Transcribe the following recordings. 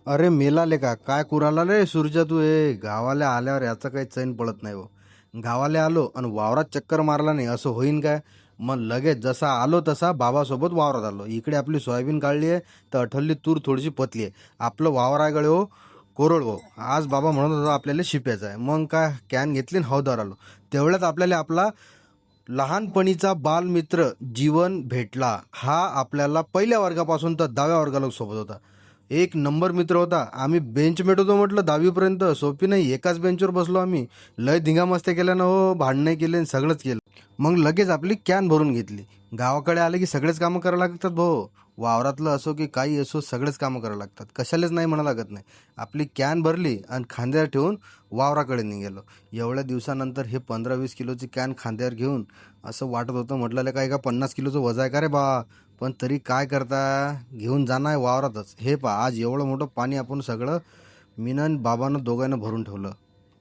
अरे मेलाले का काय कुराला रे सूर्या तू हे गावाला आल्यावर याचं काही चैन पडत नाही हो. गावाला आलो आणि वावरात चक्कर मारला नाही असं होईन काय. मग लगेच जसा आलो तसा बाबासोबत वावरात आलो. इकडे आपली सोयाबीन काढली आहे तर अठल्ली तूर थोडीशी पतली आहे. आपलं वावर आहे गळे हो कोरड हो. आज बाबा म्हणत होता आपल्याला शिप्याचं आहे. मग काय कॅन घेतली आणि हौदार आलो. तेवढ्यात आपल्याला आपला लहानपणीचा बालमित्र जीवन भेटला. हा आपल्याला पहिल्या वर्गापासून तर 10व्या वर्गाला सोबत होता. एक नंबर मित्र होता. आम्ही बेंचमेट होतो म्हटलं 10वी पर्यंत. सोपी नाही, एकाच बेंचवर बसलो आम्ही. लय धिंगामस्त्या केल्या ना हो, भांडणे केले आणि सगळंच केलं. मग लगेच आपली कॅन भरून घेतली. गावाकडे आले की सगळेच कामं करावं लागतात भाऊ. वावरातलं असो की काही असो सगळेच कामं करावं लागतात. कशालाच नाही म्हणा लागत नाही. आपली कॅन भरली आणि खांद्यावर ठेवून वावराकडे निघालो. एवढ्या दिवसानंतर हे 15-20 किलोची कॅन खांद्यावर घेऊन असं वाटत होतं म्हटलं काय का 50 किलोचं वजा आहे का रे बा. पण तरी काय करता, घेऊन जाणं आहे वावरातच. हे पहा आज एवढं मोठं पाणी आपण सगळं मीनं बाबानं दोघांना भरून ठेवलं.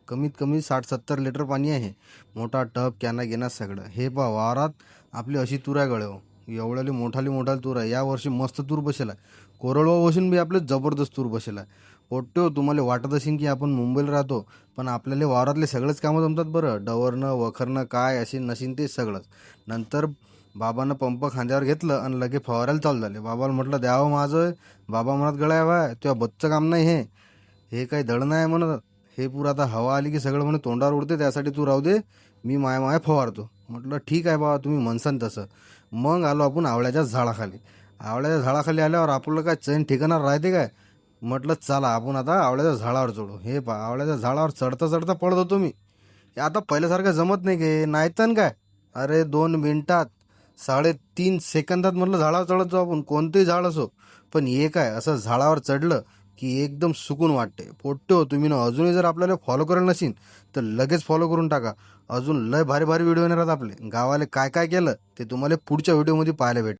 कमीत कमी 60-70 लिटर पाणी आहे. मोठा टब कॅना घेणार सगळं. हे पहा वावरात आपली अशी तूर आहे गळे हो. एवढ्याली मोठाली तूर आहे. यावर्षी मस्त तूर बसेल आहे. कोरडवा बसून बी आपलं जबरदस्त तूर बसेल आहे. पोट्टे हो, तुम्हाला वाटत असेल की आपण मुंबईला राहतो पण आपल्याला वावरातले सगळेच कामं जमतात बरं. डवरणं वखरणं काय असे नशीन ते सगळंच. नंतर बाबानं पंप खांद्यावर घेतलं आणि लगे फवारायला चालू झाले. बाबाला म्हटलं द्यावं माझं. बाबा म्हणत गळ्या बाय तेव्हा बच्चं काम नाही हे. हे काही दळणं आहे म्हणत. हे पुरं आता हवा आली की सगळं म्हणे तोंडावर उडते, त्यासाठी तू राहू दे, मी माया फवारतो. म्हटलं ठीक आहे बाबा, तुम्ही म्हणसान तसं. मग आलो आपण आवळ्याच्या झाडाखाली. आवळ्याच्या झाडाखाली आल्यावर आपलं काय चैन ठिकाणार राहते काय. म्हटलं चला आपण आता आवळ्याच्या झाडावर चढू. हे पहा आवळ्याच्या झाडावर चढता चढता पडत होतो मी. हे आता पहिल्यासारखं जमत नाही गे नाहीतन काय. अरे 2 मिनिटात 3.5 सेकंदात म्हटलं झाडावर चढत जाऊ आपण, कोणतेही झाड असो. पण हे काय असं झाडावर चढलं की एकदम सुकून वाटते. पोट्टे हो, तुम्ही ना अजूनही जर आपल्याला फॉलो करायला नसेल तर लगेच फॉलो करून टाका. अजून लय भारी भारी व्हिडिओ येणार आहेत आपले. गावाला काय काय केलं ते तुम्हाला पुढच्या व्हिडिओमध्ये पाहायला भेटेल.